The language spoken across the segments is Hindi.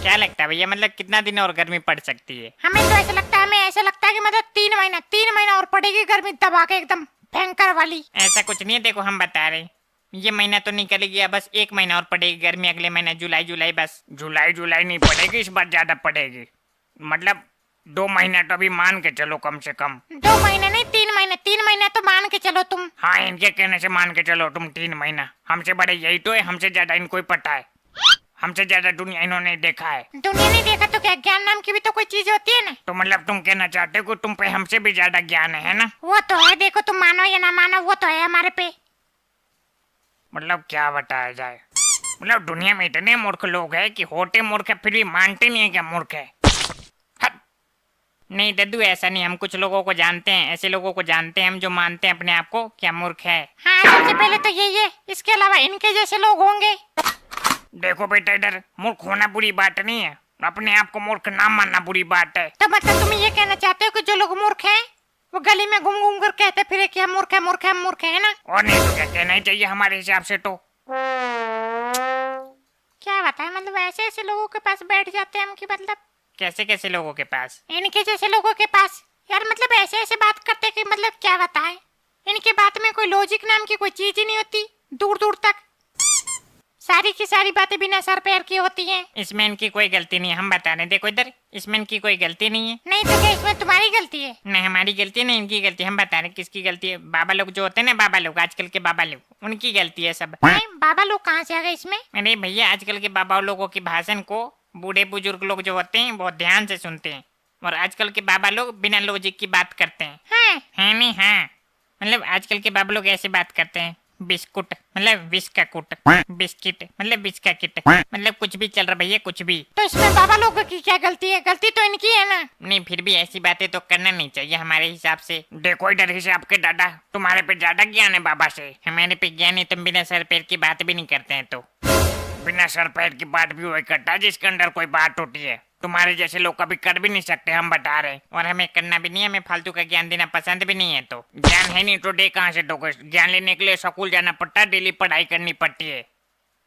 क्या लगता है भैया, मतलब कितना दिन और गर्मी पड़ सकती है? हमें तो ऐसा लगता है, कि मतलब 3 महीना और पड़ेगी गर्मी दबा के एकदम भयंकर वाली। ऐसा कुछ नहीं है, देखो हम बता रहे हैं, ये महीना तो निकलेगी, बस 1 महीना और पड़ेगी गर्मी, अगले महीना जुलाई बस। जुलाई नहीं पड़ेगी, इस बार ज्यादा पड़ेगी। मतलब 2 महीना तो अभी मान के चलो कम से कम। 2 महीने नहीं, 3 महीने तो मान के चलो तुम। हाँ, इनके कहने से मान के चलो तुम 3 महीना। हमसे बड़े यही तो है, हमसे ज्यादा इनको ही पता है, हमसे ज्यादा दुनिया इन्होंने देखा है। दुनिया नहीं देखा तो क्या, ज्ञान नाम की भी तो कोई चीज होती है ना। तो मतलब तुम कहना चाहते हो कि तुम पे हमसे भी ज्यादा ज्ञान है ना? वो तो है, देखो तुम मानो या ना मानो, वो तो है हमारे पे। मतलब क्या बताया जाए, मतलब दुनिया में इतने मूर्ख लोग हैं कि होते मूर्ख है फिर भी मानते नहीं है क्या मूर्ख है। नहीं दद्दू, ऐसा नहीं, हम कुछ लोगों को जानते हैं, ऐसे लोगों को जानते हैं हम जो मानते हैं अपने आप को क्या मूर्ख है। हाँ, सबसे पहले तो यही है, इसके अलावा इनके जैसे लोग होंगे। देखो बेटा, इधर मूर्ख होना बुरी बात नहीं है, अपने आप को मूर्ख ना मानना बुरी बात है। तो मतलब तुम ये कहना चाहते हो कि जो लोग मूर्ख हैं वो गली में घूम घूम कर कहते फिरे कि हम मूर्ख है ना? और नहीं तो क्या कहना ही चाहिए हमारे हिसाब से। तो क्या बताए, मतलब ऐसे ऐसे लोगों के पास बैठ जाते हैं हम कि मतलब कैसे लोगों के पास? इनके जैसे लोगों के पास यार, मतलब ऐसे ऐसे बात करते कि मतलब क्या बताएं, इनके बात में कोई लॉजिक नाम की कोई चीज ही नहीं होती, दूर दूर तक सारी की सारी बातें बिना सर पैर की होती हैं। इसमें इनकी कोई गलती नहीं है, हम बता रहे, देखो इधर, इसमें इनकी कोई गलती नहीं है। नहीं तो क्या इसमें तुम्हारी गलती है? नहीं, हमारी गलती है, नहीं इनकी गलती, हम बता रहे किसकी गलती है। बाबा लोग जो होते हैं ना, बाबा लोग, आजकल के बाबा लोग, उनकी गलती है सब। बाबा लोग कहाँ से आ गए इसमें? अरे भैया, आजकल के बाबा लोगों की भाषण को बूढ़े बुजुर्ग लोग जो होते हैं बहुत ध्यान से सुनते हैं, और आजकल के बाबा लोग बिना लॉजिक की बात करते हैं। है नहीं? हाँ, मतलब आजकल के बाबा लोग ऐसे बात करते हैं, बिस्कुट मतलब विष का कुट, बिस्किट मतलब विष का किट, मतलब कुछ भी चल रहा भैया, कुछ भी। तो इसमें बाबा लोगों की क्या गलती है? गलती तो इनकी है ना। नहीं, फिर भी ऐसी बातें तो करना नहीं चाहिए हमारे हिसाब से। देखो इधर हिसाब के दादा, तुम्हारे पे ज्यादा ज्ञान है बाबा से। हमारे पे ज्ञान है, तुम बिना सर पैर की बात भी नहीं करते हैं। तो बिना सर पैर की बात भी वही करता है जिसके अंदर कोई बात होती है। तुम्हारे जैसे लोग कभी कर भी नहीं सकते, हम बता रहे। और हमें करना भी नहीं है, हमें फालतू का ज्ञान देना पसंद भी नहीं है। तो ज्ञान है नहीं तो दे कहाँ से दोगे? ज्ञान लेने के लिए स्कूल जाना पड़ता है, डेली पढ़ाई करनी पड़ती है।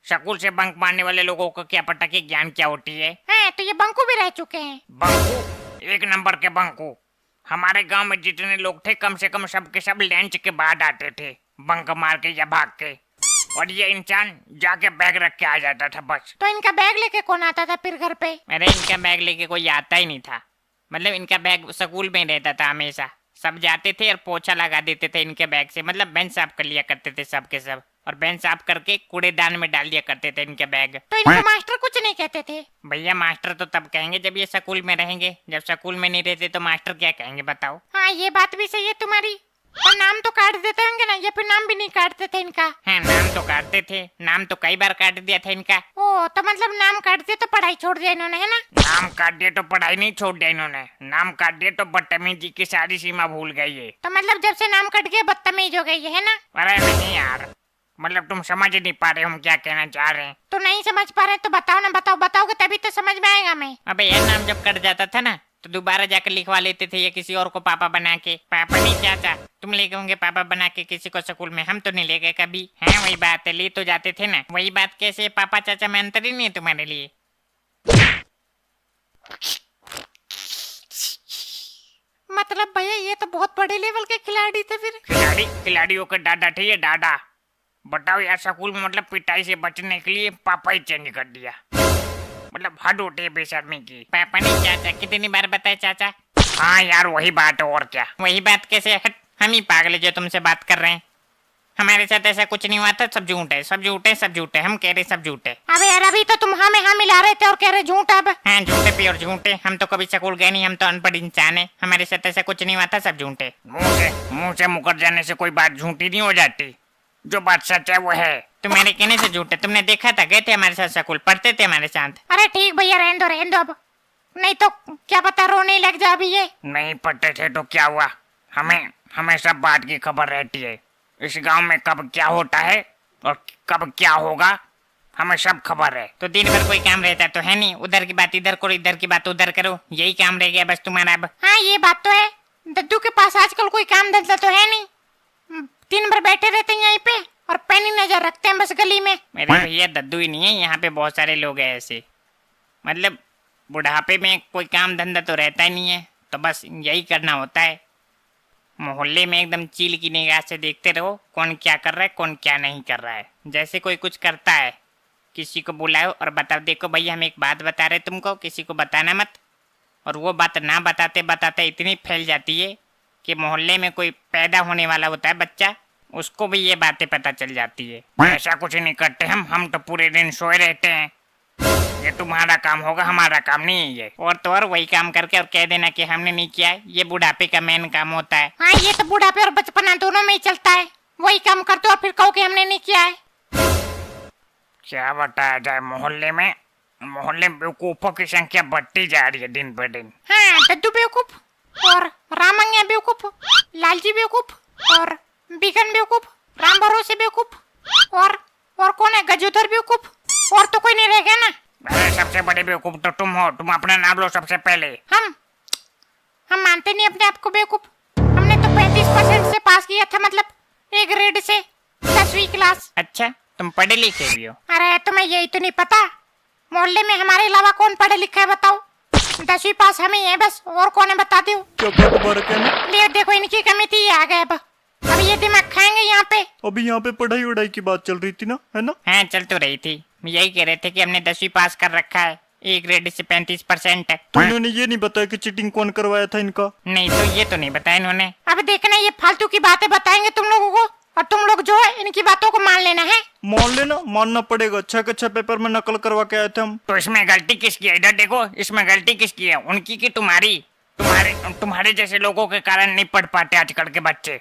स्कूल से बंक मारने वाले लोगों को क्या पता कि ज्ञान क्या होती है? तो ये बंकू भी रह चुके हैं। बंकू? 1 नंबर के बंकू। हमारे गांव में जितने लोग थे कम से कम सब के सब लंच के बाद आते थे, बंक मार के या भाग के। और ये इंसान जाके बैग रख के आ जाता था बस। तो इनका बैग लेके कौन आता था फिर घर पे? अरे इनका बैग लेके कोई आता ही नहीं था, मतलब इनका बैग स्कूल में रहता था हमेशा। सब जाते थे और पोछा लगा देते थे इनके बैग से, मतलब बेंच साफ कर लिया करते थे सब के सब, और बेंच साफ करके कूड़ेदान में डाल दिया करते थे इनके बैग। तो इनको मास्टर कुछ नहीं कहते थे? भैया मास्टर तो तब कहेंगे जब ये स्कूल में रहेंगे, जब स्कूल में नहीं रहते तो मास्टर क्या कहेंगे बताओ? हाँ, ये बात भी सही है तुम्हारी। और नाम तो काट देते होंगे ना, या फिर नाम भी नहीं काटते थे इनका? हाँ, नाम तो काटते थे, नाम तो कई बार काट दिया था इनका। ओ, तो मतलब नाम काट दिया तो पढ़ाई छोड़ दिया इन्होंने, है ना? नाम काट दिया तो पढ़ाई नहीं छोड़ दिया इन्होंने, नाम काट दिया तो बदतमीजी की सारी सीमा भूल गई है। तो मतलब जब से नाम कट गया बदतमीज हो गई है ना? अरे नहीं यार, मतलब तुम समझ नहीं पा रहे हम क्या कहना चाह रहे हैं। तो नहीं समझ पा रहे तो बताओ ना, बताओगे तभी तो समझ में आएगा। मैं अबे ये नाम जब कट जाता था ना तो दोबारा जाकर लिखवा लेते थे, या किसी और को पापा बना के। पापा नहीं चाचा, तुम ले गए होंगे पापा बना के किसी को स्कूल में, हम तो नहीं ले गए कभी। है वही बात है, ले तो जाते थे ना। वही बात कैसे पापा चाचा में अंतर ही नहीं है तुम्हारे लिए? मतलब भैया ये तो बहुत बड़े लेवल के खिलाड़ी थे फिर। खिलाड़ियों के दादा थे ये, दादा। बताओ यार, स्कूल में मतलब पिटाई से बचने के लिए पापा ही चेंज कर दिया, मतलब हद होती है बेशर्मी की। पापा नहीं चाचा, कितनी बार बताए चाचा? हाँ यार वही बात है, और क्या। वही बात कैसे? हट, हम ही पागल जो तुमसे बात कर रहे हैं। हमारे साथ ऐसा कुछ नहीं हुआ था, सब झूठ है, सब झूठ है, सब झूठ है, हम कह रहे सब झूठ है। अबे यार, अभी तो तुम हमें हाँ मिला रहे थे और कह रहे झूठ। अब हाँ, झूठे प्योर झूठे, हम तो कभी स्कूल गए नहीं, हम तो अनपढ़ इंसान है, हमारे साथ ऐसा कुछ नहीं हुआ था, सब झूठ है। मुंह से मुकर जाने से कोई बात झूठी नहीं हो जाती, जो बात सच है वो है। तुम्हारे कहने से झूठ है, तुमने देखा था, गए थे हमारे साथ स्कूल, पढ़ते थे हमारे साथ। अरे ठीक भैया, रहने दो अब, नहीं तो क्या पता रोने लग जा अभी ये। नहीं पढ़ते थे तो क्या हुआ, हमें सब बात की खबर रहती है। इस गांव में कब क्या होता है और कब क्या होगा हमें सब खबर है। तो दिन भर कोई काम रहता तो है नहीं, उधर की बात इधर करो, इधर की बात उधर करो, यही काम रह गया बस तुम्हारा अब। हाँ ये बात तो है, दद्दू के पास आजकल कोई काम धंधा तो है नहीं, दिन भर बैठे रहते हैं यहीं पे और पैनी नजर रखते हैं बस गली में। मेरे भैया दद्दू ही नहीं है, यहाँ पे बहुत सारे लोग हैं ऐसे। मतलब बुढ़ापे में कोई काम धंधा तो रहता ही नहीं है, तो बस यही करना होता है। मोहल्ले में एकदम चील की निगाह से देखते रहो कौन क्या कर रहा है कौन क्या नहीं कर रहा है। जैसे कोई कुछ करता है किसी को बुलाओ और बताओ, देखो भैया हम एक बात बता रहे तुमको, किसी को बताना मत। और वो बात ना बताते बताते इतनी फैल जाती है कि मोहल्ले में कोई पैदा होने वाला होता है बच्चा, उसको भी ये बातें पता चल जाती है। ऐसा कुछ नहीं करते हम तो पूरे दिन सोए रहते हैं। ये तुम्हारा काम होगा, हमारा काम नहीं है ये। और तो और वही काम करके और कह देना कि हमने नहीं किया है, ये बुढ़ापे का मेन काम होता है। हाँ, ये तो बुढ़ापे और बचपना दोनों में ही चलता है। वही काम करते हो और फिर कहो कि हमने नहीं किया है। क्या बताया जाए, मोहल्ले में बेवकूफों की संख्या बढ़ती जा रही है दिन ब दिन। हाँ, दद्दू बेवकूफ और रामंगिया बेवकूफ, लालजी बेवकूफ और बिगन बेवकूफ, राम भरोसे बेवकूफ और कौन है, गजोधर बेवकूफ, और तो कोई नहीं रह गया ना। अरे सबसे बड़े बेवकूफ तो तुम हो, तुम अपना नाम लो सबसे पहले। हम मानते नहीं अपने आप को बेवकूफ। हमने तो 35% से पास किया था, मतलब एक ग्रेड से 10वीं क्लास। अच्छा, तुम पढ़े लिखे भी हो? अरे तुम्हें यही तो नहीं पता, मोहल्ले में हमारे अलावा कौन पढ़े लिखा है बताओ? 10वीं पास हम ही है बस, और कौन है बता दो। ले देखो, इनकी कमी थी, ये आ गए। अब ये दिमाग खाएंगे यहाँ पे। अभी यहाँ पे पढ़ाई वढ़ाई की बात चल रही थी ना, है ना? हाँ, चल तो रही थी। यही कह रहे थे कि हमने 10वीं पास कर रखा है, एक ग्रेड से 35% है। तो इन्होंने ये नहीं बताया कि चीटिंग कौन करवाया था इनका? नहीं, तो ये तो नहीं बताया इन्होंने। अब देखना, ये फालतू की बातें बताएंगे तुम लोगों को, और तुम लोग जो है इनकी बातों को मान लेना है। मान लेना, मानना पड़ेगा। 6 के 6 पेपर में नकल करवा के आए थे हम। तो इसमें गलती किसकी है? इधर देखो, इसमें गलती किसकी है, उनकी की तुम्हारी? तुम्हारे जैसे लोगों के कारण नहीं पढ़ पाते आजकल के बच्चे,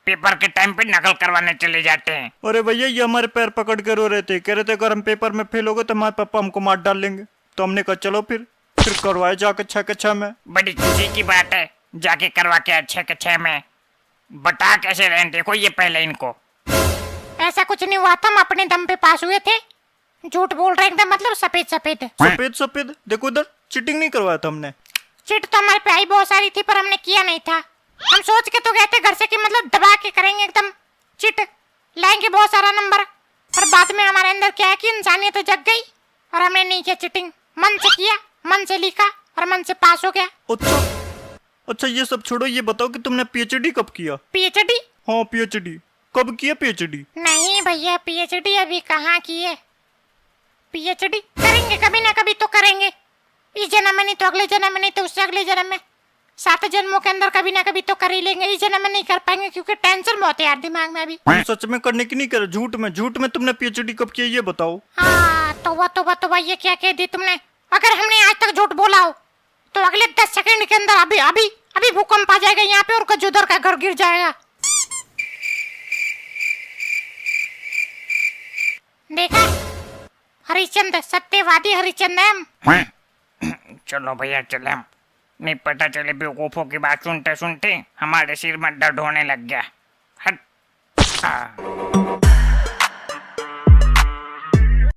पेपर के टाइम पे नकल करवाने चले जाते हैं। अरे भैया, ये हमारे पैर पकड़ के रो रहे थे, कह रहे थे अगर हम पेपर में फेल हो गए तो हमारे पापा हमको मार डाल लेंगे। तो हमने कहा चलो फिर करवाए जाके 6 के 6 में। बड़ी खुशी की बात है, जाके करवा के 6 के 6 में। बता कैसे रहे, देखो ये पहले इनको। ऐसा कुछ नहीं हुआ था, हम अपने दम पे पास हुए थे। झूठ बोल रहे एकदम, मतलब सफेद सफेद। सफेद देखो इधर, चीटिंग नहीं करवाया था हमने। चिट तो हमारे पे आई बहुत सारी थी, पर हमने किया नहीं था। हम सोच के तो गए थे घर से कि मतलब दबा के करेंगे एकदम चिट, लाएंगे बहुत सारा नंबर। और बाद में हमारे अंदर क्या है कि इंसानियत जग गई और हमने नहीं किया चिटिंग। मन से किया, मन से लिखा और मन से पास हो गया। अच्छा, ये सब छोड़ो, ये बताओ कि तुमने पीएचडी कब किया? पीएचडी? हाँ, पीएचडी कब किया? पीएचडी नहीं भैया, पीएचडी अभी कहाँ की है। पीएचडी करेंगे कभी ना कभी तो करेंगे, इस जन्म में नहीं तो अगले जन्म में, नहीं तो उससे अगले जन्म में। 7 जन्मों के अंदर कभी ना कभी तो कर ही लेंगे। इस जन्म में नहीं कर पाएंगे क्योंकि टेंशन बहुत है यार दिमाग में अभी। सच में करने की नहीं कर, झूठ में तुमने पीएचडी कब किया ये बताओ। हाँ, तो ये क्या कह दी तुमने। अगर हमने आज तक झूठ बोला हो तो अगले 10 सेकंड के अंदर अभी भूकंप आ जाएगा यहाँ पे और गजोदर का घर गिर जाएगा। देखा, हरिश्चंद्र, सत्यवादी हरिश्चंद्र है हम। चलो भैया चले, हम नहीं पता चले बेवकूफों की बात सुनते सुनते हमारे सिर में दर्द होने लग गया। हट।